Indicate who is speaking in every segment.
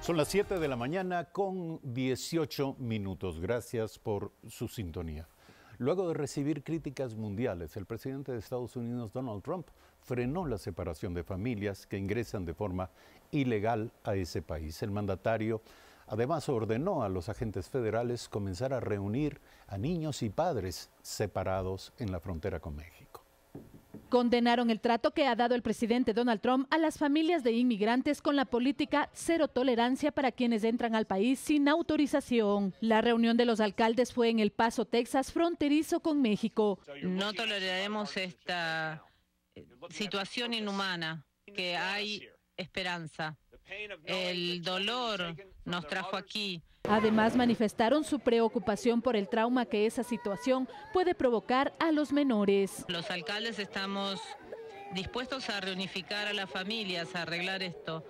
Speaker 1: Son las 7 de la mañana con 18 minutos. Gracias por su sintonía. Luego de recibir críticas mundiales, el presidente de Estados Unidos, Donald Trump, frenó la separación de familias que ingresan de forma ilegal a ese país. El mandatario además ordenó a los agentes federales comenzar a reunir a niños y padres separados en la frontera con México.
Speaker 2: Condenaron el trato que ha dado el presidente Donald Trump a las familias de inmigrantes con la política cero tolerancia para quienes entran al país sin autorización. La reunión de los alcaldes fue en El Paso, Texas, fronterizo con México.
Speaker 3: No toleraremos esta situación inhumana, que hay esperanza. El dolor nos trajo aquí.
Speaker 2: Además, manifestaron su preocupación por el trauma que esa situación puede provocar a los menores.
Speaker 3: Los alcaldes estamos dispuestos a reunificar a las familias, a arreglar esto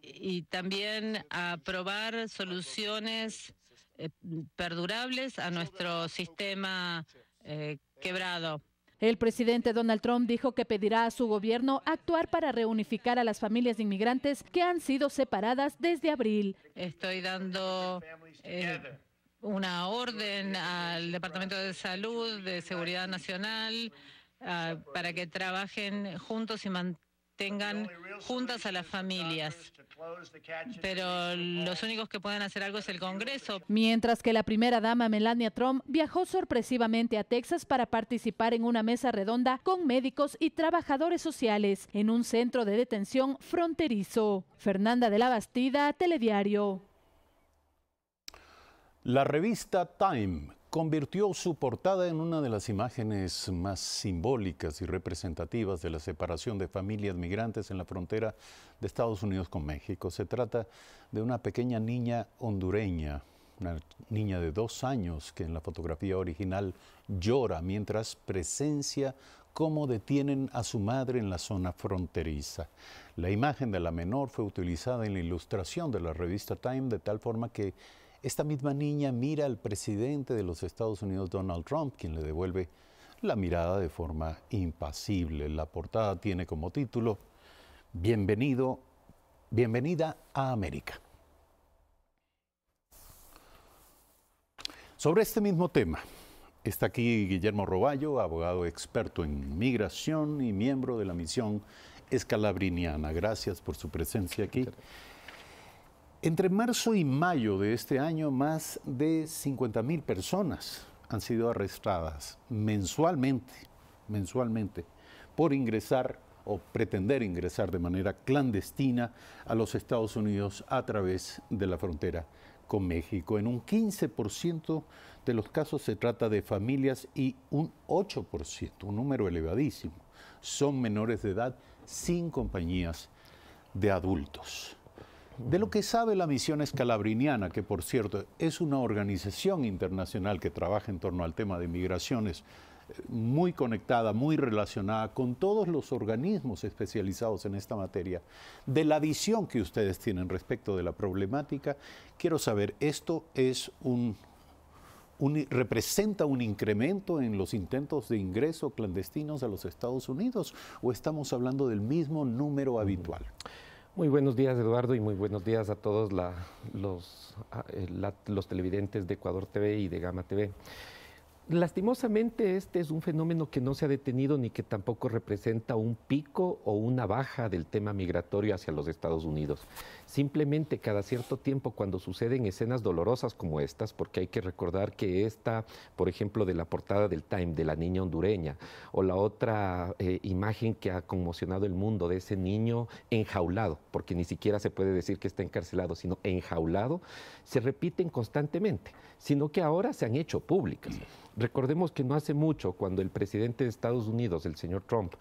Speaker 3: y también a probar soluciones perdurables a nuestro sistema quebrado.
Speaker 2: El presidente Donald Trump dijo que pedirá a su gobierno actuar para reunificar a las familias de inmigrantes que han sido separadas desde abril.
Speaker 3: Estoy dando una orden al Departamento de Salud, de Seguridad Nacional, para que trabajen juntos y mantengan juntas a las familias. Pero los únicos que pueden hacer algo es el Congreso.
Speaker 2: Mientras que la primera dama Melania Trump viajó sorpresivamente a Texas para participar en una mesa redonda con médicos y trabajadores sociales en un centro de detención fronterizo. Fernanda de la Bastida, Telediario.
Speaker 1: La revista Time convirtió su portada en una de las imágenes más simbólicas y representativas de la separación de familias migrantes en la frontera de Estados Unidos con México. Se trata de una pequeña niña hondureña, una niña de 2 años que en la fotografía original llora mientras presencia cómo detienen a su madre en la zona fronteriza. La imagen de la menor fue utilizada en la ilustración de la revista Time de tal forma que esta misma niña mira al presidente de los Estados Unidos, Donald Trump, quien le devuelve la mirada de forma impasible. La portada tiene como título Bienvenida a América. Sobre este mismo tema está aquí Guillermo Roballo, abogado experto en migración y miembro de la misión escalabriniana. Gracias por su presencia aquí. Entre marzo y mayo de este año, más de 50,000 personas han sido arrestadas mensualmente por ingresar o pretender ingresar de manera clandestina a los Estados Unidos a través de la frontera con México. En un 15% de los casos se trata de familias y un 8%, un número elevadísimo, son menores de edad sin compañías de adultos. De lo que sabe la misión escalabriniana, que por cierto es una organización internacional que trabaja en torno al tema de migraciones, muy conectada, muy relacionada con todos los organismos especializados en esta materia, de la visión que ustedes tienen respecto de la problemática, quiero saber, ¿esto es representa un incremento en los intentos de ingreso clandestinos a los Estados Unidos o estamos hablando del mismo número habitual?
Speaker 4: Muy buenos días, Eduardo, y muy buenos días a todos los televidentes de Ecuador TV y de Gama TV. Lastimosamente, este es un fenómeno que no se ha detenido ni que tampoco representa un pico o una baja del tema migratorio hacia los Estados Unidos. Simplemente cada cierto tiempo, cuando suceden escenas dolorosas como estas, porque hay que recordar que esta, por ejemplo, de la portada del Time, de la niña hondureña, o la otra imagen que ha conmocionado el mundo de ese niño enjaulado, porque ni siquiera se puede decir que está encarcelado, sino enjaulado, se repiten constantemente, sino que ahora se han hecho públicas. Recordemos que no hace mucho, cuando el presidente de Estados Unidos, el señor Trump,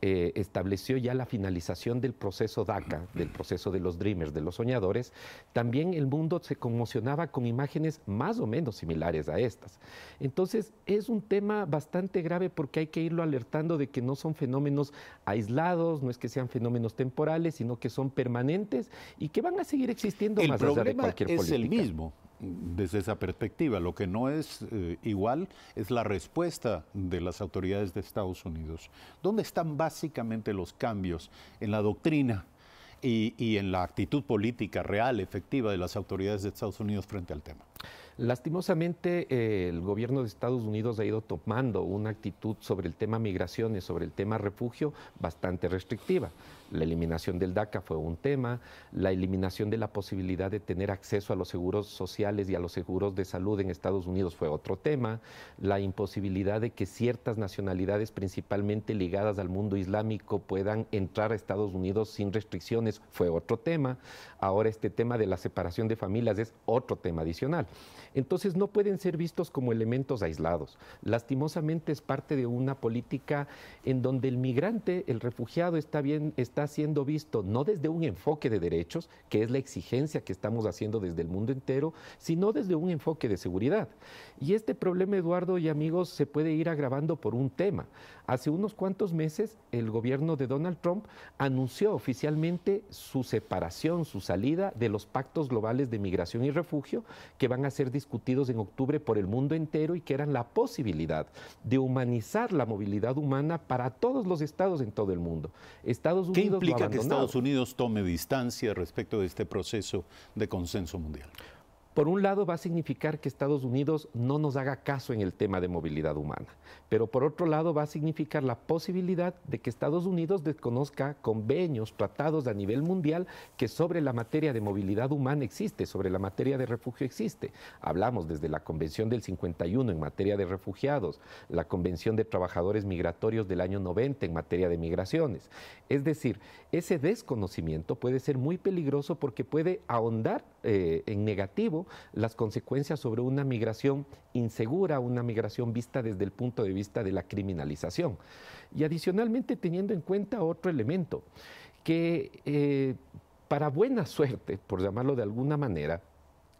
Speaker 4: estableció ya la finalización del proceso DACA, del proceso de los Dreamers, de los soñadores, también el mundo se conmocionaba con imágenes más o menos similares a estas. Entonces, es un tema bastante grave porque hay que irlo alertando de que no son fenómenos aislados, no es que sean fenómenos temporales, sino que son permanentes y que van a seguir existiendo más allá de cualquier política.
Speaker 1: El problema es el mismo. Desde esa perspectiva, lo que no es igual es la respuesta de las autoridades de Estados Unidos. ¿Dónde están básicamente los cambios en la doctrina y en la actitud política real, efectiva de las autoridades de Estados Unidos frente al tema?
Speaker 4: Lastimosamente, el gobierno de Estados Unidos ha ido tomando una actitud sobre el tema migraciones, sobre el tema refugio, bastante restrictiva. La eliminación del DACA fue un tema, la eliminación de la posibilidad de tener acceso a los seguros sociales y a los seguros de salud en Estados Unidos fue otro tema, la imposibilidad de que ciertas nacionalidades, principalmente ligadas al mundo islámico, puedan entrar a Estados Unidos sin restricciones fue otro tema. Ahora este tema de la separación de familias es otro tema adicional. Entonces no pueden ser vistos como elementos aislados. Lastimosamente es parte de una política en donde el migrante, el refugiado está siendo visto no desde un enfoque de derechos, que es la exigencia que estamos haciendo desde el mundo entero, sino desde un enfoque de seguridad. Y este problema, Eduardo y amigos, se puede ir agravando por un tema. Hace unos cuantos meses el gobierno de Donald Trump anunció oficialmente su separación, su salida de los pactos globales de migración y refugio que van a ser discutidos en octubre por el mundo entero y que eran la posibilidad de humanizar la movilidad humana para todos los estados en todo el mundo. Estados Unidos
Speaker 1: ¿Qué implica que Estados Unidos tome distancia respecto de este proceso de consenso mundial?
Speaker 4: Por un lado va a significar que Estados Unidos no nos haga caso en el tema de movilidad humana, pero por otro lado va a significar la posibilidad de que Estados Unidos desconozca convenios, tratados a nivel mundial que sobre la materia de movilidad humana existe, sobre la materia de refugio existe. Hablamos desde la Convención del 51 en materia de refugiados, la Convención de Trabajadores Migratorios del año 90 en materia de migraciones. Es decir, ese desconocimiento puede ser muy peligroso porque puede ahondar en negativo las consecuencias sobre una migración insegura, una migración vista desde el punto de vista de la criminalización. Y adicionalmente teniendo en cuenta otro elemento, que para buena suerte, por llamarlo de alguna manera,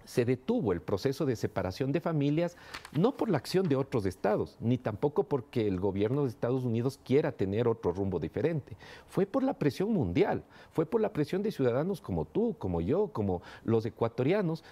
Speaker 4: se detuvo el proceso de separación de familias, no por la acción de otros estados, ni tampoco porque el gobierno de Estados Unidos quiera tener otro rumbo diferente. Fue por la presión mundial, fue por la presión de ciudadanos como tú, como yo, como los ecuatorianos,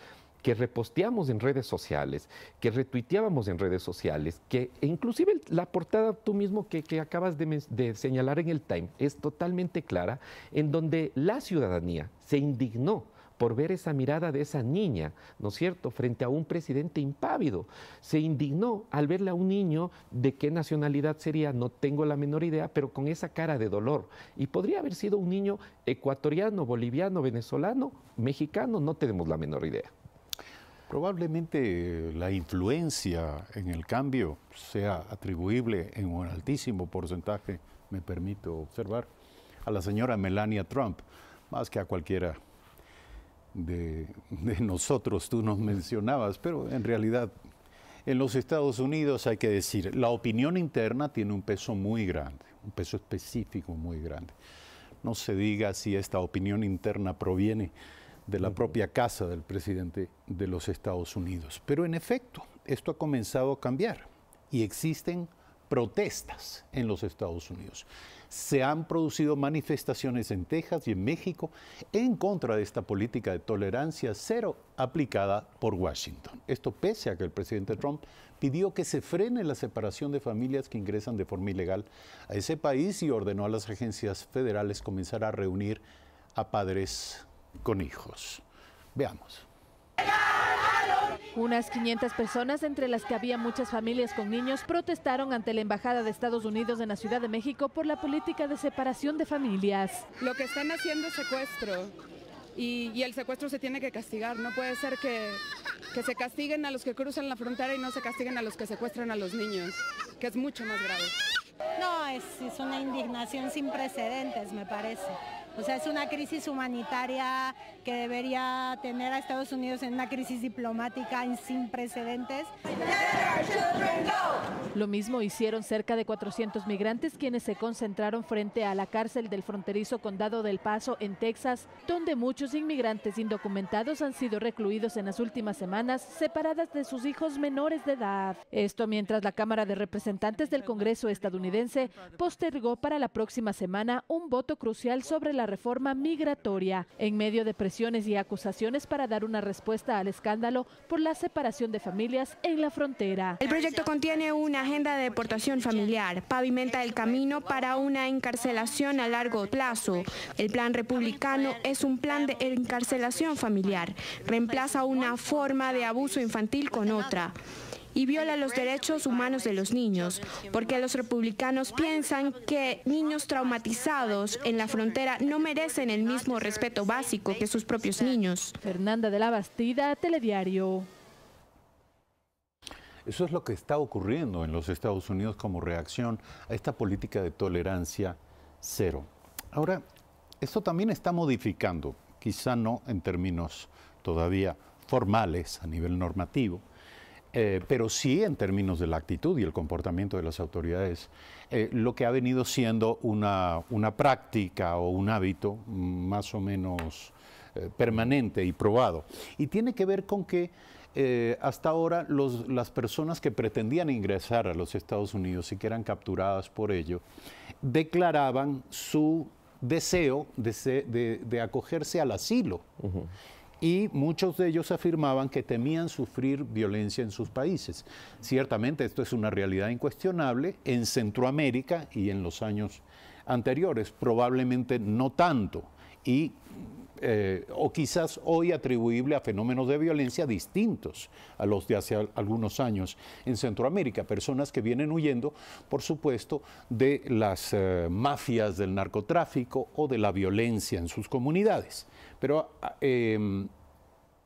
Speaker 4: que reposteamos en redes sociales, que retuiteábamos en redes sociales, que inclusive la portada tú mismo que acabas de señalar en el Time es totalmente clara, en donde la ciudadanía se indignó por ver esa mirada de esa niña, ¿no es cierto?, frente a un presidente impávido. Se indignó al verle a un niño de qué nacionalidad sería, no tengo la menor idea, pero con esa cara de dolor. Y podría haber sido un niño ecuatoriano, boliviano, venezolano, mexicano, no tenemos la menor idea.
Speaker 1: Probablemente la influencia en el cambio sea atribuible en un altísimo porcentaje, me permito observar, a la señora Melania Trump, más que a cualquiera de nosotros. Tú nos mencionabas, pero en realidad en los Estados Unidos hay que decir, la opinión interna tiene un peso muy grande, un peso específico muy grande. No se diga si esta opinión interna proviene de la propia casa del presidente de los Estados Unidos. Pero en efecto, esto ha comenzado a cambiar y existen protestas en los Estados Unidos. Se han producido manifestaciones en Texas y en México en contra de esta política de tolerancia cero aplicada por Washington. Esto pese a que el presidente Trump pidió que se frene la separación de familias que ingresan de forma ilegal a ese país y ordenó a las agencias federales comenzar a reunir a padres con hijos. Veamos.
Speaker 2: Unas 500 personas, entre las que había muchas familias con niños, protestaron ante la Embajada de Estados Unidos en la Ciudad de México por la política de separación de familias.
Speaker 5: Lo que están haciendo es secuestro y el secuestro se tiene que castigar. No puede ser que se castiguen a los que cruzan la frontera y no se castiguen a los que secuestran a los niños, que es mucho más grave.
Speaker 6: No, es una indignación sin precedentes, me parece. O sea, es una crisis humanitaria que debería tener a Estados Unidos en una crisis diplomática sin precedentes.
Speaker 2: Lo mismo hicieron cerca de 400 migrantes quienes se concentraron frente a la cárcel del fronterizo condado del Paso en Texas, donde muchos inmigrantes indocumentados han sido recluidos en las últimas semanas, separadas de sus hijos menores de edad. Esto mientras la Cámara de Representantes del Congreso estadounidense postergó para la próxima semana un voto crucial sobre la la reforma migratoria, en medio de presiones y acusaciones para dar una respuesta al escándalo por la separación de familias en la frontera.
Speaker 7: El proyecto contiene una agenda de deportación familiar, pavimenta el camino para una encarcelación a largo plazo. El plan republicano es un plan de encarcelación familiar, reemplaza una forma de abuso infantil con otra y viola los derechos humanos de los niños, porque los republicanos piensan que niños traumatizados en la frontera no merecen el mismo respeto básico que sus propios niños.
Speaker 2: Fernanda de la Bastida, Telediario.
Speaker 1: Eso es lo que está ocurriendo en los Estados Unidos como reacción a esta política de tolerancia cero. Ahora, esto también está modificando, quizá no en términos todavía formales a nivel normativo, pero sí en términos de la actitud y el comportamiento de las autoridades, lo que ha venido siendo una práctica o un hábito más o menos permanente y probado. Y tiene que ver con que hasta ahora las personas que pretendían ingresar a los Estados Unidos y que eran capturadas por ello, declaraban su deseo de acogerse al asilo. Y muchos de ellos afirmaban que temían sufrir violencia en sus países. Ciertamente esto es una realidad incuestionable en Centroamérica y en los años anteriores, probablemente no tanto, o quizás hoy atribuible a fenómenos de violencia distintos a los de hace algunos años en Centroamérica, personas que vienen huyendo, por supuesto, de las mafias del narcotráfico o de la violencia en sus comunidades. Pero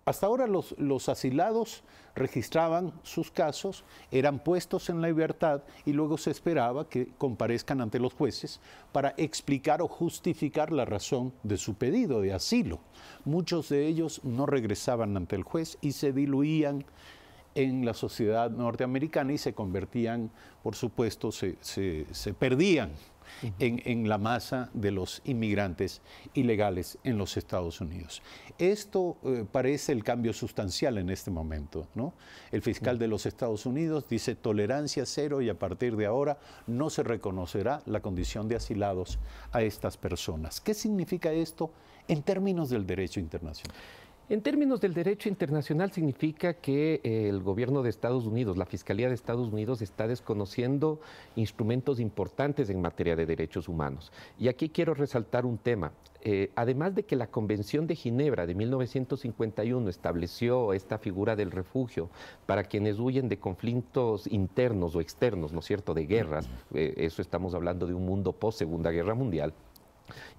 Speaker 1: hasta ahora los asilados registraban sus casos, eran puestos en la libertad y luego se esperaba que comparezcan ante los jueces para explicar o justificar la razón de su pedido de asilo. Muchos de ellos no regresaban ante el juez y se diluían en la sociedad norteamericana y se convertían, por supuesto, se perdían en la masa de los inmigrantes ilegales en los Estados Unidos. Esto parece el cambio sustancial en este momento, ¿no? El fiscal de los Estados Unidos dice tolerancia cero y a partir de ahora no se reconocerá la condición de asilados a estas personas. ¿Qué significa esto en términos del derecho internacional?
Speaker 4: En términos del derecho internacional significa que el gobierno de Estados Unidos, la Fiscalía de Estados Unidos está desconociendo instrumentos importantes en materia de derechos humanos. Y aquí quiero resaltar un tema. Además de que la Convención de Ginebra de 1951 estableció esta figura del refugio para quienes huyen de conflictos internos o externos, ¿no es cierto?, de guerras, eso estamos hablando de un mundo post-Segunda Guerra Mundial.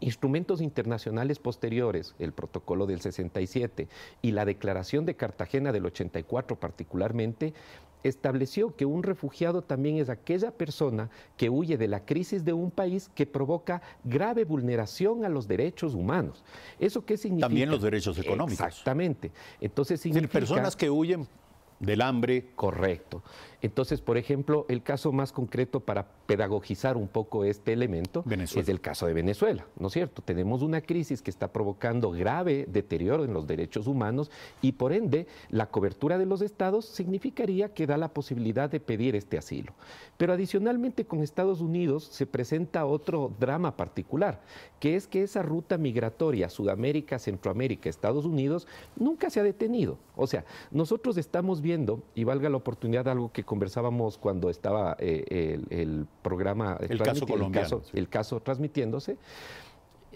Speaker 4: Instrumentos internacionales posteriores, el Protocolo del 67 y la Declaración de Cartagena del 84 particularmente, estableció que un refugiado también es aquella persona que huye de la crisis de un país que provoca grave vulneración a los derechos humanos. ¿Eso qué significa?
Speaker 1: También los derechos económicos.
Speaker 4: Exactamente. Entonces significa...
Speaker 1: personas que huyen del hambre.
Speaker 4: Correcto. Entonces, por ejemplo, el caso más concreto para pedagogizar un poco este elemento es el caso de Venezuela, ¿no es cierto? Tenemos una crisis que está provocando grave deterioro en los derechos humanos y por ende la cobertura de los estados significaría que da la posibilidad de pedir este asilo. Pero adicionalmente con Estados Unidos se presenta otro drama particular, que es que esa ruta migratoria Sudamérica, Centroamérica, Estados Unidos nunca se ha detenido. O sea, nosotros estamos viendo, y valga la oportunidad, algo que conversábamos cuando estaba el programa, el caso transmitiéndose,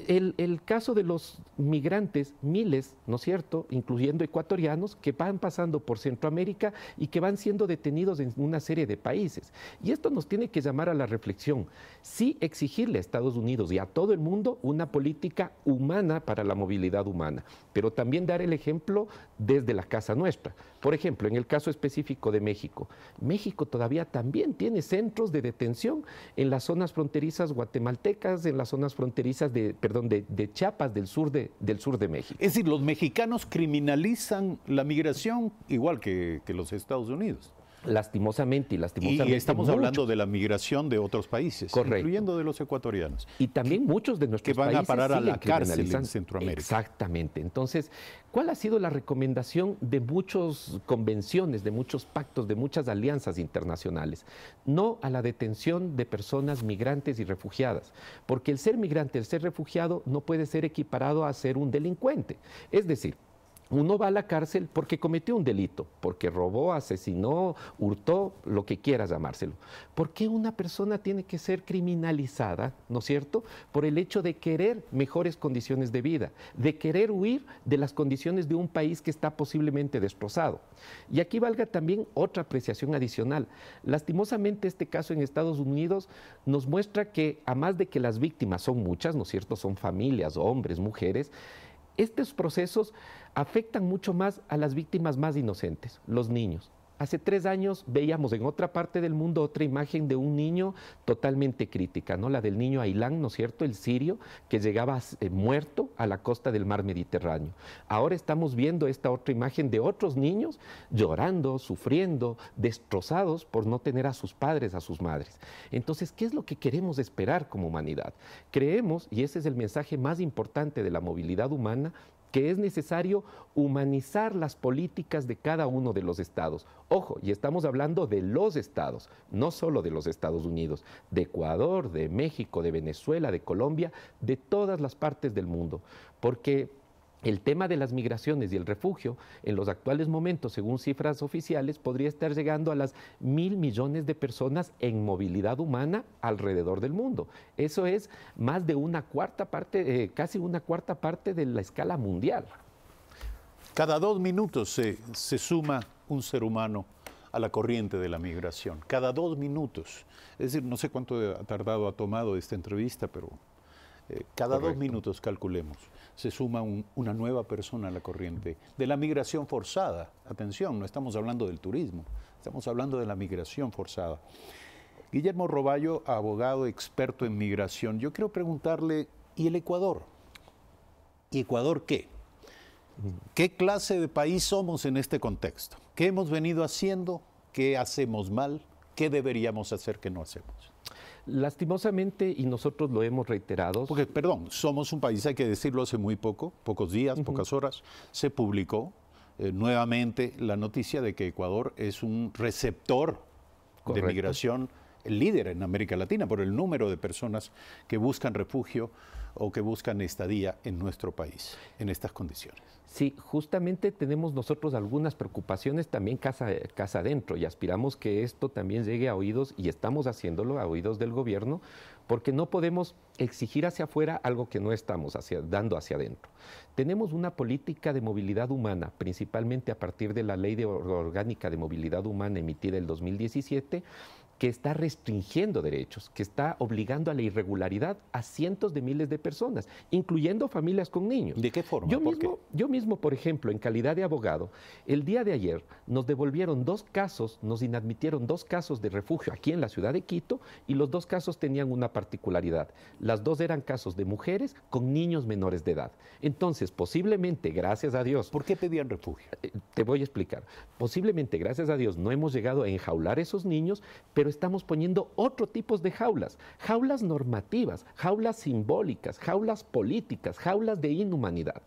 Speaker 4: el caso de los migrantes, miles, ¿no es cierto?, incluyendo ecuatorianos, que van pasando por Centroamérica y que van siendo detenidos en una serie de países. Y esto nos tiene que llamar a la reflexión. Sí exigirle a Estados Unidos y a todo el mundo una política humana para la movilidad humana, pero también dar el ejemplo desde la casa nuestra. Por ejemplo, en el caso específico de México, México todavía también tiene centros de detención en las zonas fronterizas guatemaltecas, en las zonas fronterizas de Chiapas, del sur de México.
Speaker 1: Es decir, los mexicanos criminalizan la migración igual que los Estados Unidos.
Speaker 4: lastimosamente
Speaker 1: Y estamos hablando de la migración de otros países,
Speaker 4: correcto,
Speaker 1: incluyendo de los ecuatorianos.
Speaker 4: Y también muchos de nuestros países
Speaker 1: que van a parar a la cárcel en
Speaker 4: criminalizando.
Speaker 1: Centroamérica.
Speaker 4: Exactamente. Entonces, ¿cuál ha sido la recomendación de muchas convenciones, de muchos pactos, de muchas alianzas internacionales? No a la detención de personas migrantes y refugiadas, porque el ser migrante, el ser refugiado, no puede ser equiparado a ser un delincuente. Es decir, uno va a la cárcel porque cometió un delito, porque robó, asesinó, hurtó, lo que quieras llamárselo. ¿Por qué una persona tiene que ser criminalizada, ¿no es cierto?, por el hecho de querer mejores condiciones de vida, de querer huir de las condiciones de un país que está posiblemente destrozado? Y aquí valga también otra apreciación adicional. Lastimosamente, este caso en Estados Unidos nos muestra que, a más de que las víctimas son muchas, ¿no es cierto?, son familias, hombres, mujeres, estos procesos afectan mucho más a las víctimas más inocentes, los niños. Hace 3 años veíamos en otra parte del mundo otra imagen de un niño totalmente crítica, ¿no? La del niño Ailán, ¿no es cierto?, el sirio, que llegaba muerto a la costa del mar Mediterráneo. Ahora estamos viendo esta otra imagen de otros niños llorando, sufriendo, destrozados por no tener a sus padres, a sus madres. Entonces, ¿qué es lo que queremos esperar como humanidad? Creemos, y ese es el mensaje más importante de la movilidad humana, que es necesario humanizar las políticas de cada uno de los estados. Ojo, y estamos hablando de los estados, no solo de los Estados Unidos, de Ecuador, de México, de Venezuela, de Colombia, de todas las partes del mundo, porque el tema de las migraciones y el refugio, en los actuales momentos, según cifras oficiales, podría estar llegando a las 1.000 millones de personas en movilidad humana alrededor del mundo. Eso es más de una cuarta parte, casi una cuarta parte de la escala mundial.
Speaker 1: Cada 2 minutos se suma un ser humano a la corriente de la migración. Cada 2 minutos. Es decir, no sé cuánto ha tomado esta entrevista, pero cada
Speaker 4: Correcto.
Speaker 1: 2 minutos, calculemos, se suma una nueva persona a la corriente de la migración forzada. Atención, no estamos hablando del turismo, estamos hablando de la migración forzada. Guillermo Roballo, abogado experto en migración, yo quiero preguntarle, ¿y el Ecuador? ¿Y Ecuador qué? ¿Qué clase de país somos en este contexto? ¿Qué hemos venido haciendo? ¿Qué hacemos mal? ¿Qué deberíamos hacer que no hacemos?
Speaker 4: Lastimosamente, y nosotros lo hemos reiterado...
Speaker 1: Porque, perdón, somos un país, hay que decirlo, hace muy pocos días, pocas horas, se publicó nuevamente la noticia de que Ecuador es un receptor de migración, el líder en América Latina por el número de personas que buscan refugio o que buscan estadía en nuestro país, en estas condiciones.
Speaker 4: Sí, justamente tenemos nosotros algunas preocupaciones también casa adentro y aspiramos que esto también llegue a oídos, y estamos haciéndolo a oídos del gobierno, porque no podemos exigir hacia afuera algo que no estamos dando hacia adentro. Tenemos una política de movilidad humana, principalmente a partir de la Ley Orgánica de Movilidad Humana emitida en 2017, que está restringiendo derechos, que está obligando a la irregularidad a cientos de miles de personas, incluyendo familias con niños.
Speaker 1: ¿De qué forma?
Speaker 4: Yo mismo, por ejemplo, en calidad de abogado, el día de ayer nos devolvieron 2 casos, nos inadmitieron 2 casos de refugio aquí en la ciudad de Quito, y los 2 casos tenían una particularidad. Las 2 eran casos de mujeres con niños menores de edad. Entonces, posiblemente, gracias a Dios...
Speaker 1: ¿Por qué pedían refugio?
Speaker 4: Te voy a explicar. Posiblemente, gracias a Dios, no hemos llegado a enjaular esos niños, pero estamos poniendo otro tipo de jaulas normativas, jaulas simbólicas, jaulas políticas, jaulas de inhumanidad.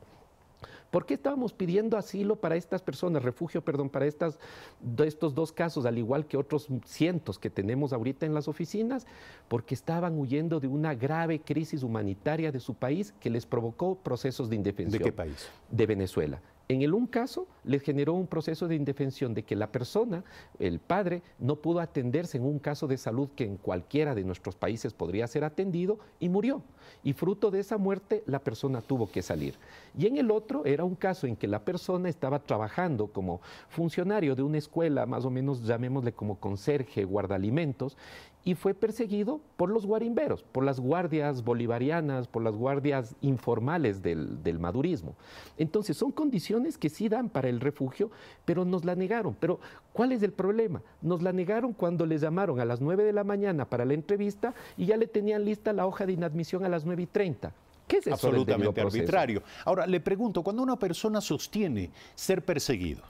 Speaker 4: ¿Por qué estábamos pidiendo asilo para estas personas, refugio, perdón, para estos 2 casos, al igual que otros cientos que tenemos ahorita en las oficinas? Porque estaban huyendo de una grave crisis humanitaria de su país que les provocó procesos de indefensión.
Speaker 1: ¿De qué país?
Speaker 4: De Venezuela. En un caso, les generó un proceso de indefensión de que la persona, el padre, no pudo atenderse en un caso de salud que en cualquiera de nuestros países podría ser atendido, y murió. Y fruto de esa muerte, la persona tuvo que salir. Y en el otro, era un caso en que la persona estaba trabajando como funcionario de una escuela, más o menos llamémosle como conserje, guardalimentos, y fue perseguido por los guarimberos, por las guardias bolivarianas, por las guardias informales del madurismo. Entonces, son condiciones que sí dan para el refugio, pero nos la negaron. Pero, ¿cuál es el problema? Nos la negaron cuando les llamaron a las 9 de la mañana para la entrevista y ya le tenían lista la hoja de inadmisión a las 9:30. ¿Qué es eso?
Speaker 1: Absolutamente arbitrario. Ahora, le pregunto, cuando una persona sostiene ser perseguido,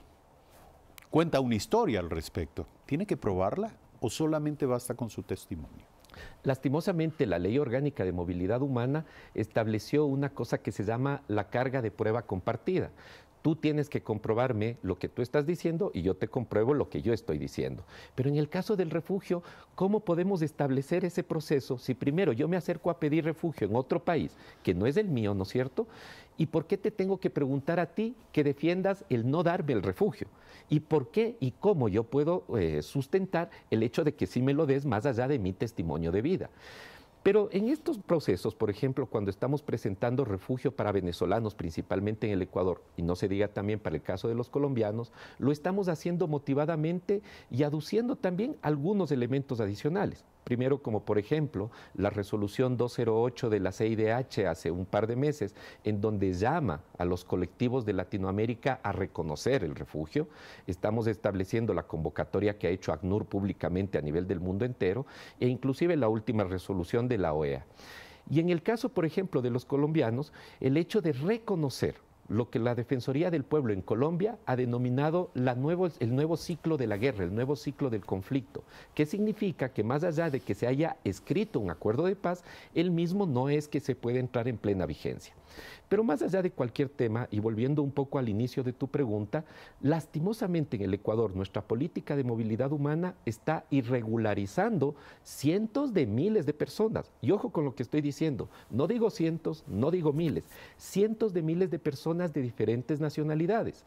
Speaker 1: cuenta una historia al respecto. ¿Tiene que probarla o solamente basta con su testimonio?
Speaker 4: Lastimosamente, la Ley Orgánica de Movilidad Humana estableció una cosa que se llama la carga de prueba compartida. Tú tienes que comprobarme lo que tú estás diciendo y yo te compruebo lo que yo estoy diciendo. Pero en el caso del refugio, ¿cómo podemos establecer ese proceso si primero yo me acerco a pedir refugio en otro país que no es el mío, ¿no es cierto? ¿Y por qué te tengo que preguntar a ti que defiendas el no darme el refugio? ¿Y por qué y cómo yo puedo sustentar el hecho de que sí me lo des más allá de mi testimonio de vida? Pero en estos procesos, por ejemplo, cuando estamos presentando refugio para venezolanos, principalmente en el Ecuador, y no se diga también para el caso de los colombianos, lo estamos haciendo motivadamente y aduciendo también algunos elementos adicionales. Primero, como por ejemplo, la resolución 208 de la CIDH hace un par de meses, en donde llama a los colectivos de Latinoamérica a reconocer el refugio. Estamos estableciendo la convocatoria que ha hecho ACNUR públicamente a nivel del mundo entero, e inclusive la última resolución de la OEA. Y en el caso, por ejemplo, de los colombianos, el hecho de reconocer lo que la Defensoría del Pueblo en Colombia ha denominado el nuevo ciclo de la guerra, el nuevo ciclo del conflicto, que significa que más allá de que se haya escrito un acuerdo de paz, el mismo no es que se pueda entrar en plena vigencia. Pero más allá de cualquier tema, y volviendo un poco al inicio de tu pregunta, lastimosamente en el Ecuador nuestra política de movilidad humana está irregularizando cientos de miles de personas. Y ojo con lo que estoy diciendo, no digo cientos, no digo miles, cientos de miles de personas de diferentes nacionalidades.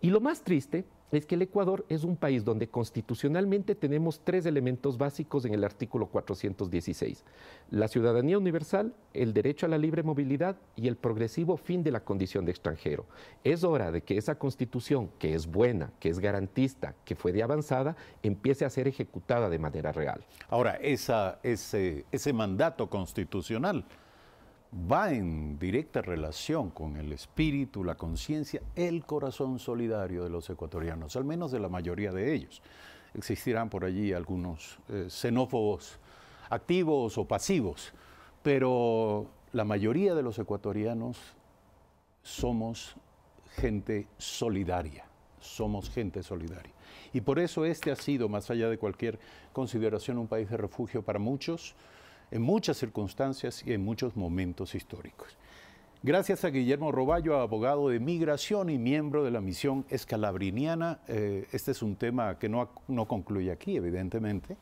Speaker 4: Y lo más triste es que el Ecuador es un país donde constitucionalmente tenemos 3 elementos básicos en el artículo 416. La ciudadanía universal, el derecho a la libre movilidad y el progresivo fin de la condición de extranjero. Es hora de que esa constitución, que es buena, que es garantista, que fue de avanzada, empiece a ser ejecutada de manera real.
Speaker 1: Ahora, ese mandato constitucional va en directa relación con el espíritu, la conciencia, el corazón solidario de los ecuatorianos, al menos de la mayoría de ellos. Existirán por allí algunos xenófobos activos o pasivos, pero la mayoría de los ecuatorianos somos gente solidaria, Y por eso este ha sido, más allá de cualquier consideración, un país de refugio para muchos, en muchas circunstancias y en muchos momentos históricos. Gracias a Guillermo Roballo, abogado de migración y miembro de la misión escalabriniana. Este es un tema que no concluye aquí, evidentemente,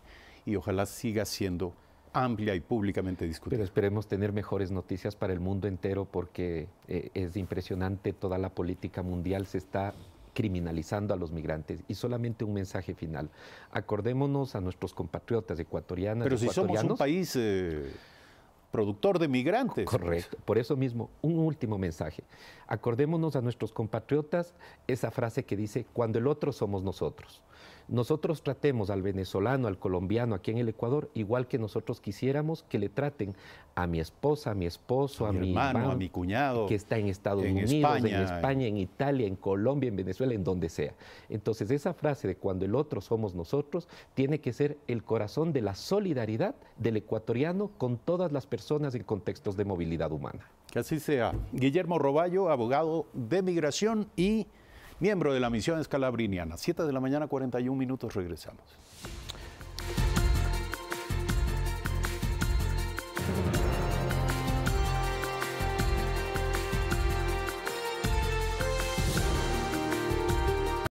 Speaker 1: y ojalá siga siendo amplia y públicamente discutida.
Speaker 4: Pero esperemos tener mejores noticias para el mundo entero, porque es impresionante, toda la política mundial se está criminalizando a los migrantes. Y solamente un mensaje final. Acordémonos a nuestros compatriotas ecuatorianas.
Speaker 1: Pero si somos un país productor de migrantes.
Speaker 4: Correcto. Por eso mismo, un último mensaje. Acordémonos a nuestros compatriotas esa frase que dice: cuando el otro somos nosotros. Nosotros tratemos al venezolano, al colombiano aquí en el Ecuador, igual que nosotros quisiéramos que le traten a mi esposa, a mi esposo, a mi hermano,
Speaker 1: a mi cuñado,
Speaker 4: que está en Estados Unidos, en España, en Italia, en Colombia, en Venezuela, en donde sea. Entonces esa frase de cuando el otro somos nosotros tiene que ser el corazón de la solidaridad del ecuatoriano con todas las personas en contextos de movilidad humana.
Speaker 1: Que así sea. Guillermo Roballo, abogado de migración y miembro de la misión escalabriniana. 7 de la mañana, 41 minutos, regresamos.